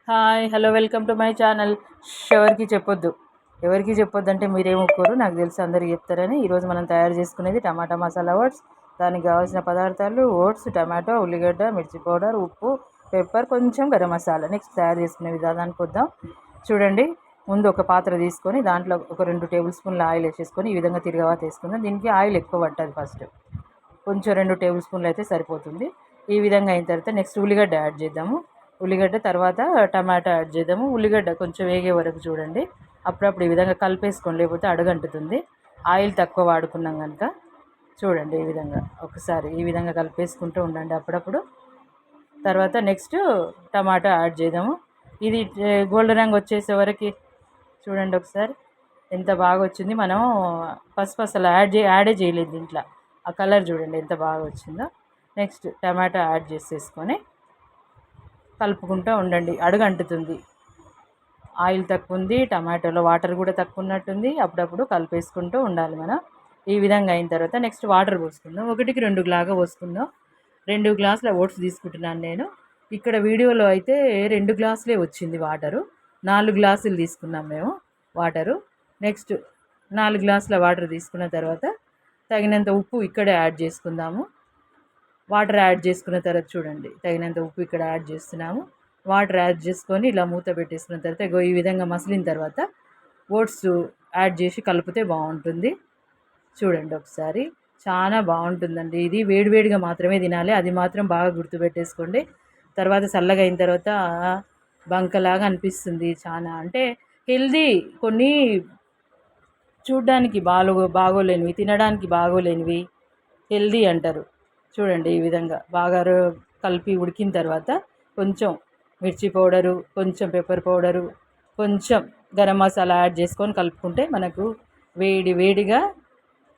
Hi hello welcome to my channel. ఎవరికి చెప్పొద్దు, ఎవరికి చెప్పొద్దు అంటే మీరేం ఒప్పుకోరు, నాకు తెలిసి అందరికి చెప్తారని. ఈరోజు మనం తయారు చేసుకునేది టమాటా మసాలా ఓట్స్. దానికి కావాల్సిన పదార్థాలు ఓట్స్, టమాటో, ఉల్లిగడ్డ, మిర్చి పౌడర్, ఉప్పు, పెప్పర్, కొంచెం గరం మసాలా. నెక్స్ట్ తయారు చేసుకునే విధానానికి వద్దాం. చూడండి, ముందు ఒక పాత్ర తీసుకొని దాంట్లో ఒక 2 టేబుల్ స్పూన్ల ఆయిల్ వేసేసుకొని ఈ విధంగా తిరగవాత వేసుకుందాం. దీనికి ఆయిల్ ఎక్కువ పట్టదు, ఫస్ట్ కొంచెం 2 టేబుల్ స్పూన్లు అయితే సరిపోతుంది. ఈ విధంగా అయిన తర్వాత నెక్స్ట్ ఉల్లిగడ్డ యాడ్ చేద్దాము. ఉల్లిగడ్డ తర్వాత టమాటా యాడ్ చేద్దాము. ఉల్లిగడ్డ కొంచెం వేగే వరకు చూడండి, అప్పుడప్పుడు ఈ విధంగా కలిపేసుకోండి, లేకపోతే అడుగంటుతుంది. ఆయిల్ తక్కువ వాడుకున్నాం కనుక చూడండి, ఈ విధంగా ఒకసారి ఈ విధంగా కలిపేసుకుంటూ ఉండండి అప్పుడప్పుడు. తర్వాత నెక్స్ట్ టమాటా యాడ్ చేద్దాము. ఇది గోల్డెన్ రంగు వచ్చేసే వరకు చూడండి ఒకసారి ఎంత బాగా వచ్చింది. మనం పసుపు అసలు యాడే చేయలేదు దీంట్లో. ఆ కలర్ చూడండి ఎంత బాగా వచ్చిందో. నెక్స్ట్ టమాటా యాడ్ చేసేసుకొని కలుపుకుంటూ ఉండండి, అడుగు అంటుతుంది. ఆయిల్ తక్కువ ఉంది, టమాటోలో వాటర్ కూడా తక్కువ ఉన్నట్టుంది. అప్పుడప్పుడు కలిపేసుకుంటూ ఉండాలి మనం. ఈ విధంగా అయిన తర్వాత నెక్స్ట్ వాటర్ పోసుకుందాం. 1కి 2 లాగా పోసుకుందాం. 2 గ్లాసుల ఓట్స్ తీసుకుంటున్నాను నేను. ఇక్కడ వీడియోలో అయితే 2 గ్లాసులే వచ్చింది వాటరు. 4 గ్లాసులు తీసుకున్నాం మేము వాటరు. నెక్స్ట్ 4 గ్లాసుల వాటర్ తీసుకున్న తర్వాత తగినంత ఉప్పు ఇక్కడే యాడ్ చేసుకుందాము. వాటర్ యాడ్ చేసుకున్న తర్వాత చూడండి, తగినంత ఉప్పు ఇక్కడ యాడ్ చేస్తున్నాము. వాటర్ యాడ్ చేసుకొని ఇలా మూత పెట్టేసుకున్న తర్వాత ఈ విధంగా మసిలిన తర్వాత ఓట్స్ యాడ్ చేసి కలిపితే బాగుంటుంది. చూడండి ఒకసారి, చాలా బాగుంటుందండి. ఇది వేడివేడిగా మాత్రమే తినాలి, అది మాత్రం బాగా గుర్తుపెట్టేసుకోండి. తర్వాత చల్లగా అయిన తర్వాత బంకలాగా అనిపిస్తుంది. చాలా అంటే హెల్దీ, కొన్ని చూడ్డానికి బాగోలేనివి, తినడానికి బాగోలేనివి హెల్దీ అంటారు. చూడండి ఈ విధంగా బాగా కలిపి ఉడికిన తర్వాత కొంచెం మిర్చి పౌడరు, కొంచెం పెప్పర్ పౌడరు, కొంచెం గరం మసాలా యాడ్ చేసుకొని కలుపుకుంటే మనకు వేడి వేడిగా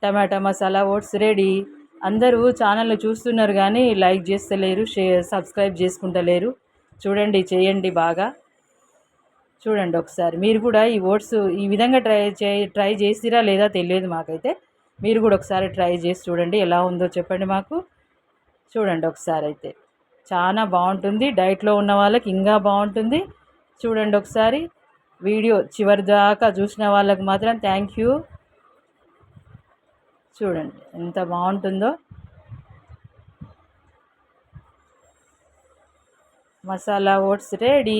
టమాటా మసాలా ఓట్స్ రెడీ. అందరూ ఛానల్ని చూస్తున్నారు కానీ లైక్ చేస్తలేరు, సబ్స్క్రైబ్ చేసుకుంటలేరు. చూడండి, చేయండి బాగా. చూడండి ఒకసారి మీరు కూడా ఈ ఓట్స్ ఈ విధంగా ట్రై చేసిరా లేదా తెలియదు మాకైతే. మీరు కూడా ఒకసారి ట్రై చేసి చూడండి, ఎలా ఉందో చెప్పండి మాకు. చూడండి ఒకసారి అయితే చాలా బాగుంటుంది. డైట్లో ఉన్న వాళ్ళకి ఇంకా బాగుంటుంది. చూడండి ఒకసారి, వీడియో చివరి దాకా చూసిన వాళ్ళకి మాత్రం థ్యాంక్ యూ. చూడండి ఎంత బాగుంటుందో. Masala oats ready.